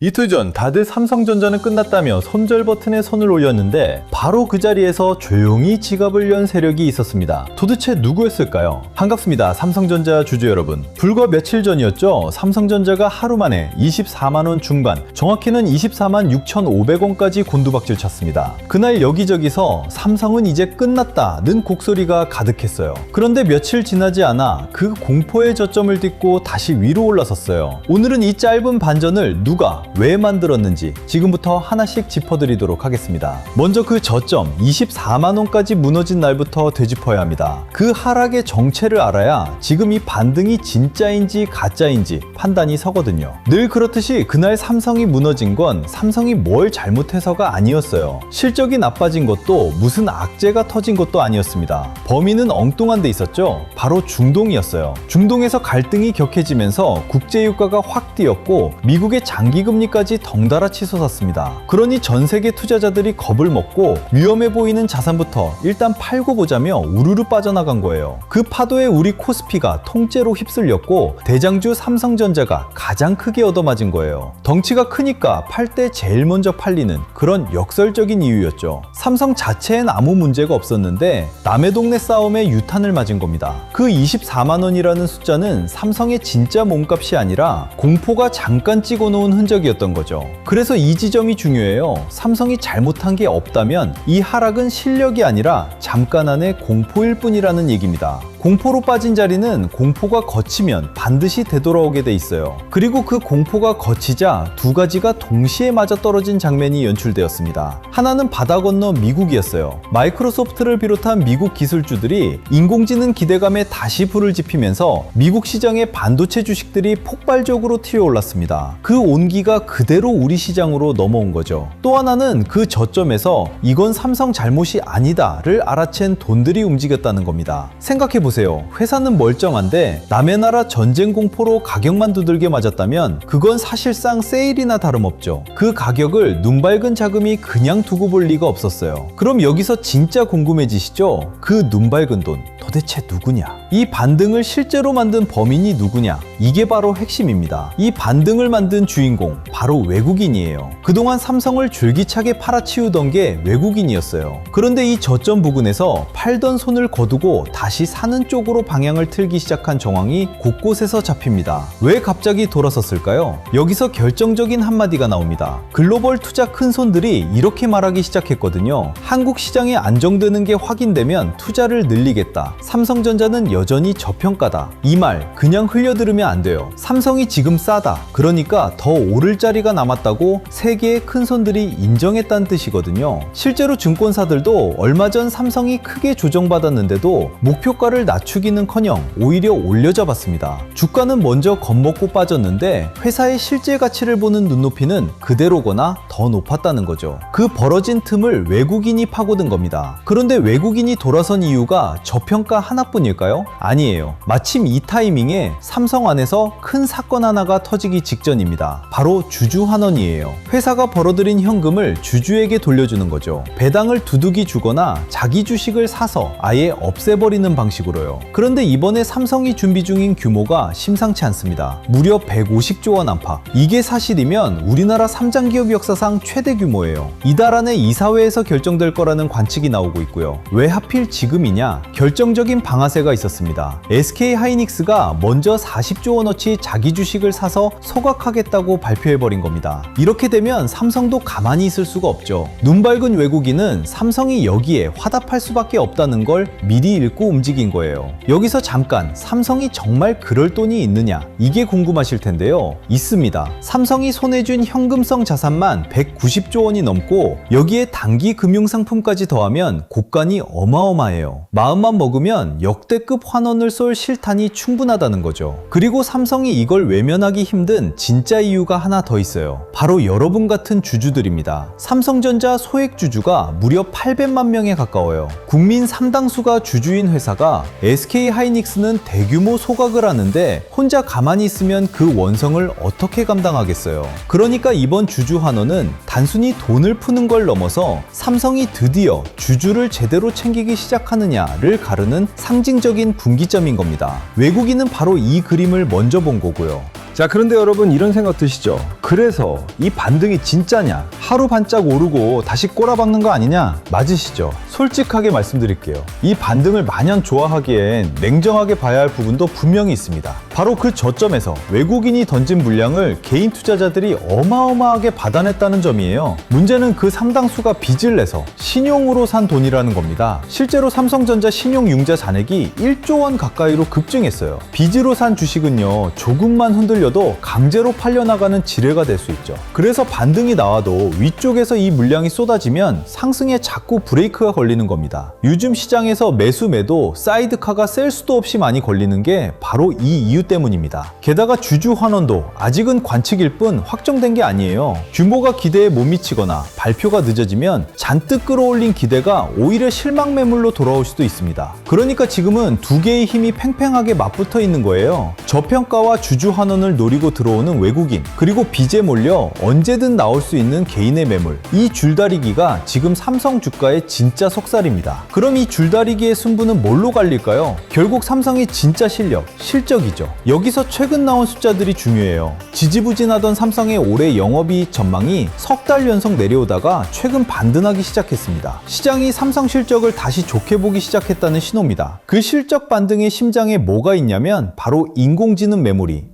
이틀 전 다들 삼성전자는 끝났다며 손절 버튼에 손을 올렸는데 바로 그 자리에서 조용히 지갑을 연 세력이 있었습니다. 도대체 누구였을까요? 반갑습니다. 삼성전자 주주 여러분. 불과 며칠 전이었죠. 삼성전자가 하루 만에 24만원 중반, 정확히는 24만 6,500원까지 곤두박질 쳤습니다. 그날 여기저기서 삼성은 이제 끝났다는 곡소리가 가득했어요. 그런데 며칠 지나지 않아 그 공포의 저점을 딛고 다시 위로 올라섰어요. 오늘은 이 짧은 반전을 누가 왜 만들었는지 지금부터 하나씩 짚어드리도록 하겠습니다. 먼저 그 저점 24만원까지 무너진 날부터 되짚어야 합니다. 그 하락의 정체를 알아야 지금 이 반등이 진짜인지 가짜인지 판단이 서거든요. 늘 그렇듯이 그날 삼성이 무너진 건 삼성이 뭘 잘못해서가 아니었어요. 실적이 나빠진 것도 무슨 악재가 터진 것도 아니었습니다. 범인은 엉뚱한 데 있었죠. 바로 중동이었어요. 중동에서 갈등이 격해지면서 국제유가가 확 뛰었고 미국의 장기금리까지 덩달아 치솟았습니다. 그러니 전 세계 투자자들이 겁을 먹고 위험해 보이는 자산부터 일단 팔고 보자며 우르르 빠져나간 거예요. 그 파도에 우리 코스피가 통째로 휩쓸렸고 대장주 삼성전자가 가장 크게 얻어맞은 거예요. 덩치가 크니까 팔 때 제일 먼저 팔리는 그런 역설적인 이유였죠. 삼성 자체엔 아무 문제가 없었는데 남의 동네 싸움에 유탄을 맞은 겁니다. 그 24만원이라는 숫자는 삼성의 진짜 몸값이 아니라 공포가 잠깐 찍어놓은 흔적이었던 거죠. 그래서 이 지점이 중요해요. 삼성이 잘못한 게 없다면 이 하락은 실력이 아니라 잠깐 안의 공포일 뿐이라는 얘기입니다. 공포로 빠진 자리는 공포가 거치면 반드시 되돌아오게 돼 있어요. 그리고 그 공포가 거치자 두 가지가 동시에 맞아떨어진 장면이 연출되었습니다. 하나는 바다 건너 미국이었어요. 마이크로소프트를 비롯한 미국 기술주들이 인공지능 기대감에 다시 불을 지피면서 미국 시장의 반도체 주식들이 폭발적으로 튀어올랐습니다. 그 온기가 그대로 우리 시장으로 넘어온 거죠. 또 하나는 그 저점에서 이건 삼성 잘못이 아니다를 알아챈 돈들이 움직였다는 겁니다. 생각해보세요. 회사는 멀쩡한데 남의 나라 전쟁 공포로 가격만 두들겨 맞았다면 그건 사실상 세일이나 다름없죠. 그 가격을 눈 밝은 자금이 그냥 두고 볼 리가 없었어요. 그럼 여기서 진짜 궁금해지시죠? 그 눈 밝은 돈 도대체 누구냐? 이 반등을 실제로 만든 범인이 누구냐? 이게 바로 핵심입니다. 이 반등을 만든 주인공 바로 외국인이에요. 그동안 삼성을 줄기차게 팔아치우던 게 외국인이었어요. 그런데 이 저점 부근에서 팔던 손을 거두고 다시 사는 쪽으로 방향을 틀기 시작한 정황이 곳곳에서 잡힙니다. 왜 갑자기 돌아섰을까요? 여기서 결정적인 한마디가 나옵니다. 글로벌 투자 큰손들이 이렇게 말하기 시작했거든요. 한국 시장에 안정되는 게 확인되면 투자를 늘리겠다. 삼성전자는 여전히 저평가다. 이 말 그냥 흘려들으면 안 돼요. 삼성이 지금 싸다. 그러니까 더 오를 자리가 남았다고 세계의 큰손들이 인정했다는 뜻이거든요. 실제로 증권사들도 얼마 전 삼성이 크게 조정받았는데도 목표가를 낮추기는커녕 오히려 올려잡았습니다. 주가는 먼저 겁먹고 빠졌는데 회사의 실제 가치를 보는 눈높이는 그대로거나 더 높았다는 거죠. 그 벌어진 틈을 외국인이 파고든 겁니다. 그런데 외국인이 돌아선 이유가 저평가 하나뿐일까요? 아니에요. 마침 이 타이밍에 삼성 안에서 큰 사건 하나가 터지기 직전입니다. 바로 주주 환원이에요. 회사가 벌어들인 현금을 주주에게 돌려주는 거죠. 배당을 두둑이 주거나 자기 주식을 사서 아예 없애버리는 방식으로요. 그런데 이번에 삼성이 준비 중인 규모가 심상치 않습니다. 무려 150조 원 안팎. 이게 사실이면 우리나라 삼장기업 역사상 최대 규모예요. 이달 안에 이사회에서 결정될 거라는 관측이 나오고 있고요. 왜 하필 지금이냐? 결정적인 방아쇠가 있었습니다. SK하이닉스가 먼저 40조 원어치 자기 주식을 사서 소각하겠다고 발표해버린 겁니다. 이렇게 되면 삼성도 가만히 있을 수가 없죠. 눈 밝은 외국인은 삼성이 여기에 화답할 수밖에 없다는 걸 미리 읽고 움직인 거예요. 여기서 잠깐 삼성이 정말 그럴 돈이 있느냐? 이게 궁금하실 텐데요. 있습니다. 삼성이 손에 쥔 현금성 자산만 190조 원이 넘고 여기에 단기 금융상품까지 더하면 곳간이 어마어마해요. 마음만 먹으면 역대급 환원을 쏠 실탄이 충분하다는 거죠. 그리고 삼성이 이걸 외면하기 힘든 진짜 이유가 하나 더 있어요. 바로 여러분 같은 주주들입니다. 삼성전자 소액 주주가 무려 800만 명에 가까워요. 국민 상당수가 주주인 회사가 SK하이닉스는 대규모 소각을 하는데 혼자 가만히 있으면 그 원성을 어떻게 감당하겠어요. 그러니까 이번 주주 환원은 단순히 돈을 푸는 걸 넘어서 삼성이 드디어 주주를 제대로 챙기기 시작하느냐를 가르는 상징적인 분기점인 겁니다. 외국인은 바로 이 그림을 먼저 본 거고요. 자, 그런데 여러분 이런 생각 드시죠? 그래서 이 반등이 진짜냐? 하루 반짝 오르고 다시 꼬라박는 거 아니냐? 맞으시죠? 솔직하게 말씀드릴게요. 이 반등을 마냥 좋아하기엔 냉정하게 봐야 할 부분도 분명히 있습니다. 바로 그 저점에서 외국인이 던진 물량을 개인 투자자들이 어마어마하게 받아냈다는 점이에요. 문제는 그 상당수가 빚을 내서 신용으로 산 돈이라는 겁니다. 실제로 삼성전자 신용융자 잔액이 1조 원 가까이로 급증했어요. 빚으로 산 주식은요, 조금만 흔들려도 강제로 팔려나가는 지뢰가 될 수 있죠. 그래서 반등이 나와도 위쪽에서 이 물량이 쏟아지면 상승에 자꾸 브레이크가 걸리는 겁니다. 요즘 시장에서 매수 매도 사이드카가 셀 수도 없이 많이 걸리는 게 바로 이 이유 때문입니다. 게다가 주주 환원도 아직은 관측일 뿐 확정된 게 아니에요. 규모가 기대에 못 미치거나 발표가 늦어지면 잔뜩 끌어올린 기대가 오히려 실망 매물로 돌아올 수도 있습니다. 그러니까 지금은 두 개의 힘이 팽팽하게 맞붙어 있는 거예요. 저평가와 주주 환원을 노리고 들어오는 외국인, 그리고 빚에 몰려 언제든 나올 수 있는 개인의 매물, 이 줄다리기가 지금 삼성 주가의 진짜 속살입니다. 그럼 이 줄다리기의 승부는 뭘로 갈릴까요? 결국 삼성의 진짜 실적이죠. 여기서 최근 나온 숫자들이 중요해요. 지지부진하던 삼성의 올해 영업이익 전망이 석 달 연속 내려오다가 최근 반등하기 시작했습니다. 시장이 삼성 실적을 다시 좋게 보기 시작했다는 신호입니다. 그 실적 반등의 심장에 뭐가 있냐면 바로 인공지능 메모리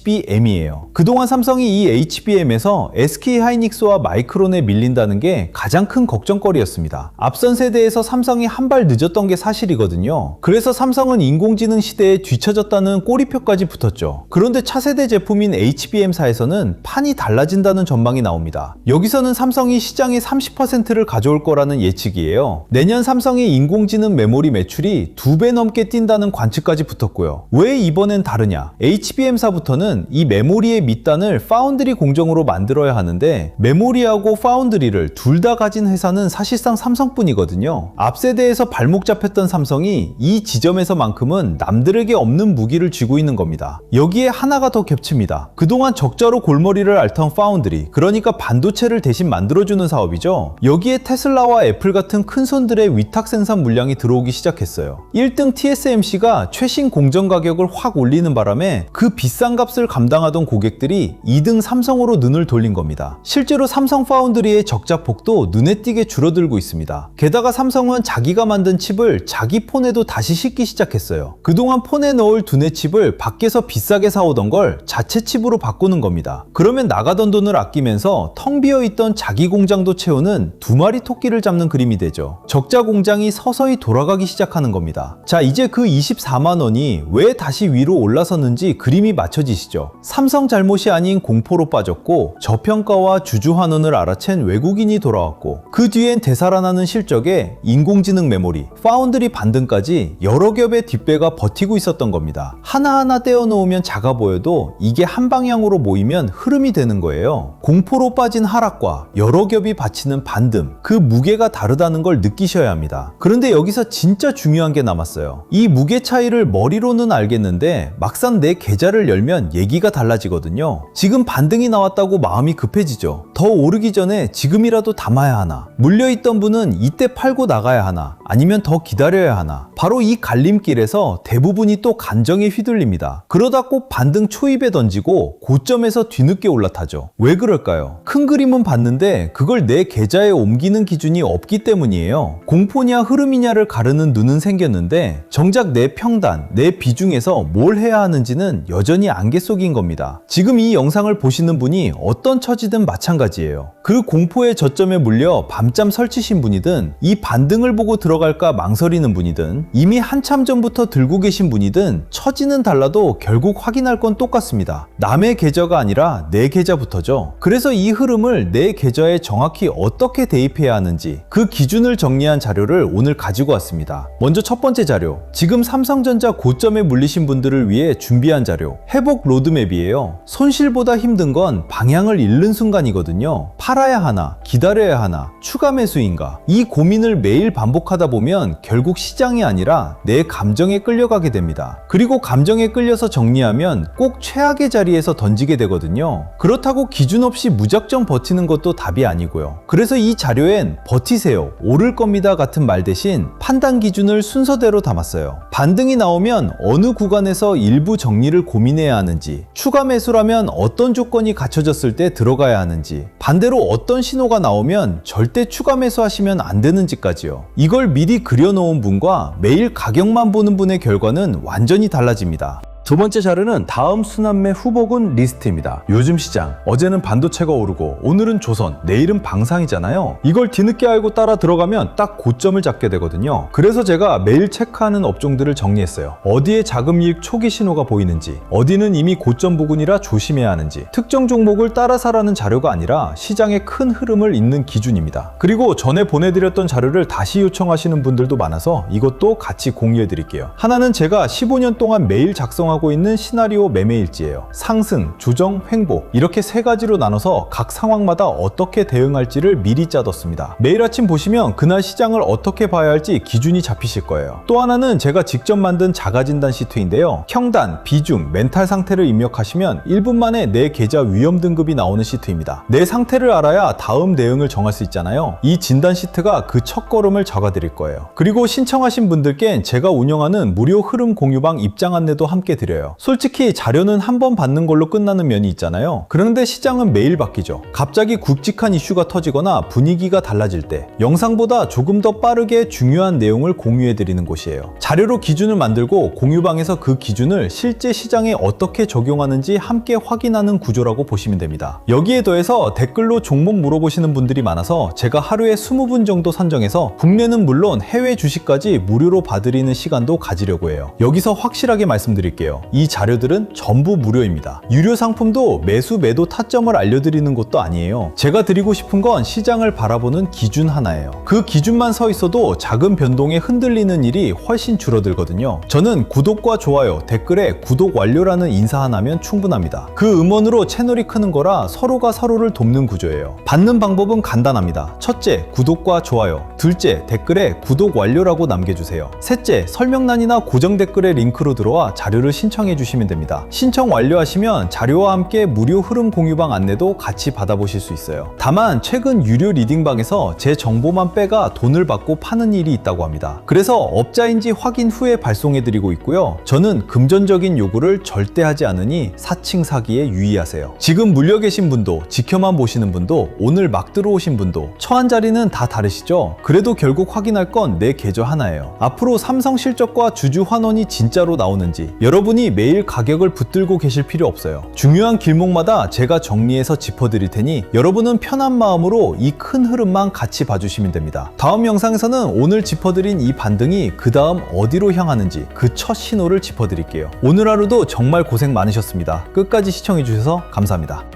HBM이에요. 그동안 삼성이 이 HBM에서 SK하이닉스와 마이크론에 밀린다는 게 가장 큰 걱정거리였습니다. 앞선 세대에서 삼성이 한 발 늦었던 게 사실이거든요. 그래서 삼성은 인공지능 시대에 뒤처졌다는 꼬리표까지 붙었죠. 그런데 차세대 제품인 HBM사에서는 판이 달라진다는 전망이 나옵니다. 여기서는 삼성이 시장의 30%를 가져올 거라는 예측이에요. 내년 삼성의 인공지능 메모리 매출이 2배 넘게 뛴다는 관측까지 붙었고요. 왜 이번엔 다르냐? HBM사부터는 이 메모리의 밑단을 파운드리 공정으로 만들어야 하는데 메모리하고 파운드리를 둘 다 가진 회사는 사실상 삼성뿐이거든요. 앞세대에서 발목 잡혔던 삼성이 이 지점에서만큼은 남들에게 없는 무기를 쥐고 있는 겁니다. 여기에 하나가 더 겹칩니다. 그동안 적자로 골머리를 앓던 파운드리, 그러니까 반도체를 대신 만들어주는 사업이죠. 여기에 테슬라와 애플 같은 큰 손들의 위탁 생산 물량이 들어오기 시작했어요. 1등 TSMC가 최신 공정 가격을 확 올리는 바람에 그 비싼 값을 감당하던 고객들이 2등 삼성으로 눈을 돌린 겁니다. 실제로 삼성 파운드리의 적자폭도 눈에 띄게 줄어들고 있습니다. 게다가 삼성은 자기가 만든 칩을 자기 폰에도 다시 싣기 시작했어요. 그동안 폰에 넣을 두뇌 칩을 밖에서 비싸게 사오던 걸 자체 칩으로 바꾸는 겁니다. 그러면 나가던 돈을 아끼면서 텅 비어있던 자기 공장도 채우는 두 마리 토끼를 잡는 그림이 되죠. 적자 공장이 서서히 돌아가기 시작하는 겁니다. 자, 이제 그 24만 원이 왜 다시 위로 올라섰는지 그림이 맞춰지시죠. 삼성 잘못이 아닌 공포로 빠졌고 저평가와 주주 환원을 알아챈 외국인이 돌아왔고 그 뒤엔 되살아나는 실적에 인공지능 메모리, 파운드리 반등까지 여러 겹의 뒷배가 버티고 있었던 겁니다. 하나하나 떼어놓으면 작아 보여도 이게 한 방향으로 모이면 흐름이 되는 거예요. 공포로 빠진 하락과 여러 겹이 받치는 반등, 그 무게가 다르다는 걸 느끼셔야 합니다. 그런데 여기서 진짜 중요한 게 남았어요. 이 무게 차이를 머리로는 알겠는데 막상 내 계좌를 열면 얘기가 달라지거든요. 지금 반등이 나왔다고 마음이 급해지죠. 더 오르기 전에 지금이라도 담아야 하나? 물려있던 분은 이때 팔고 나가야 하나? 아니면 더 기다려야 하나? 바로 이 갈림길에서 대부분이 또 감정에 휘둘립니다. 그러다 꼭 반등 초입에 던지고 고점에서 뒤늦게 올라타죠. 왜 그럴까요? 큰 그림은 봤는데 그걸 내 계좌에 옮기는 기준이 없기 때문이에요. 공포냐 흐름이냐를 가르는 눈은 생겼는데 정작 내 평단, 내 비중에서 뭘 해야 하는지는 여전히 안개 속인 겁니다. 지금 이 영상을 보시는 분이 어떤 처지든 마찬가지예요. 그 공포의 저점에 물려 밤잠 설치신 분이든 이 반등을 보고 들어갈까 망설이는 분이든 이미 한참 전부터 들고 계신 분이든 처지는 달라도 결국 확인할 건 똑같습니다. 남의 계좌가 아니라 내 계좌부터죠. 그래서 이 흐름을 내 계좌에 정확히 어떻게 대입해야 하는지 그 기준을 정리한 자료를 오늘 가지고 왔습니다. 먼저 첫 번째 자료, 지금 삼성전자 고점에 물리신 분들을 위해 준비한 자료, 회복 로드맵이에요. 손실보다 힘든 건 방향을 잃는 순간이거든요. 팔아야 하나, 기다려야 하나, 추가 매수인가, 이 고민을 매일 반복하다 보면 결국 시장이 아니라 내 감정에 끌려가게 됩니다. 그리고 감정에 끌려서 정리하면 꼭 최악의 자리에서 던지게 되거든요. 그렇다고 기준 없이 무작정 무작정 버티는 것도 답이 아니고요. 그래서 이 자료엔 버티세요, 오를 겁니다 같은 말 대신 판단 기준을 순서대로 담았어요. 반등이 나오면 어느 구간에서 일부 정리를 고민해야 하는지, 추가 매수라면 어떤 조건이 갖춰졌을 때 들어가야 하는지, 반대로 어떤 신호가 나오면 절대 추가 매수하시면 안 되는지까지요. 이걸 미리 그려놓은 분과 매일 가격만 보는 분의 결과는 완전히 달라집니다. 두 번째 자료는 다음 순환매 후보군 리스트입니다. 요즘 시장, 어제는 반도체가 오르고 오늘은 조선, 내일은 방산이잖아요. 이걸 뒤늦게 알고 따라 들어가면 딱 고점을 잡게 되거든요. 그래서 제가 매일 체크하는 업종들을 정리했어요. 어디에 자금이익 초기 신호가 보이는지, 어디는 이미 고점 부근이라 조심해야 하는지, 특정 종목을 따라 사라는 자료가 아니라 시장의 큰 흐름을 잇는 기준입니다. 그리고 전에 보내드렸던 자료를 다시 요청하시는 분들도 많아서 이것도 같이 공유해 드릴게요. 하나는 제가 15년 동안 매일 작성하고 있는 시나리오 매매일지예요. 상승, 조정, 횡보 이렇게 세 가지로 나눠서 각 상황마다 어떻게 대응할지를 미리 짜뒀습니다. 매일 아침 보시면 그날 시장을 어떻게 봐야 할지 기준이 잡히실 거예요. 또 하나는 제가 직접 만든 자가진단 시트인데요. 평단, 비중, 멘탈 상태를 입력하시면 1분 만에 내 계좌 위험 등급이 나오는 시트입니다. 내 상태를 알아야 다음 대응을 정할 수 있잖아요. 이 진단 시트가 그 첫걸음을 잡아드릴 거예요. 그리고 신청하신 분들께는 제가 운영하는 무료 흐름 공유방 입장 안내도 함께 드려요. 솔직히 자료는 한 번 받는 걸로 끝나는 면이 있잖아요. 그런데 시장은 매일 바뀌죠. 갑자기 굵직한 이슈가 터지거나 분위기가 달라질 때 영상보다 조금 더 빠르게 중요한 내용을 공유해 드리는 곳이에요. 자료로 기준을 만들고 공유방에서 그 기준을 실제 시장에 어떻게 적용하는지 함께 확인하는 구조라고 보시면 됩니다. 여기에 더해서 댓글로 종목 물어보시는 분들이 많아서 제가 하루에 20분 정도 선정해서 국내는 물론 해외 주식까지 무료로 봐드리는 시간도 가지려고 해요. 여기서 확실하게 말씀드릴게요. 이 자료들은 전부 무료입니다. 유료 상품도 매수 매도 타점을 알려드리는 것도 아니에요. 제가 드리고 싶은 건 시장을 바라보는 기준 하나예요. 그 기준만 서 있어도 작은 변동에 흔들리는 일이 훨씬 줄어들거든요. 저는 구독과 좋아요, 댓글에 구독 완료라는 인사 하나면 충분합니다. 그 음원으로 채널이 크는 거라 서로가 서로를 돕는 구조예요. 받는 방법은 간단합니다. 첫째, 구독과 좋아요. 둘째, 댓글에 구독 완료라고 남겨주세요. 셋째, 설명란이나 고정 댓글에 링크로 들어와 자료를 신청해 주시면 됩니다. 신청 완료하시면 자료와 함께 무료 흐름 공유방 안내도 같이 받아보실 수 있어요. 다만 최근 유료 리딩방에서 제 정보만 빼가 돈을 받고 파는 일이 있다고 합니다. 그래서 업자인지 확인 후에 발송해 드리고 있고요. 저는 금전적인 요구를 절대 하지 않으니 사칭 사기에 유의하세요. 지금 물려 계신 분도, 지켜만 보시는 분도, 오늘 막 들어오신 분도 처한 자리는 다 다르시죠? 그래도 결국 확인할 건 내 계좌 하나예요. 앞으로 삼성 실적과 주주 환원이 진짜로 나오는지 여러분이 매일 가격을 붙들고 계실 필요 없어요. 중요한 길목마다 제가 정리해서 짚어드릴 테니 여러분은 편한 마음으로 이 큰 흐름만 같이 봐주시면 됩니다. 다음 영상에서는 오늘 짚어드린 이 반등이 그 다음 어디로 향하는지 그 첫 신호를 짚어드릴게요. 오늘 하루도 정말 고생 많으셨습니다. 끝까지 시청해주셔서 감사합니다.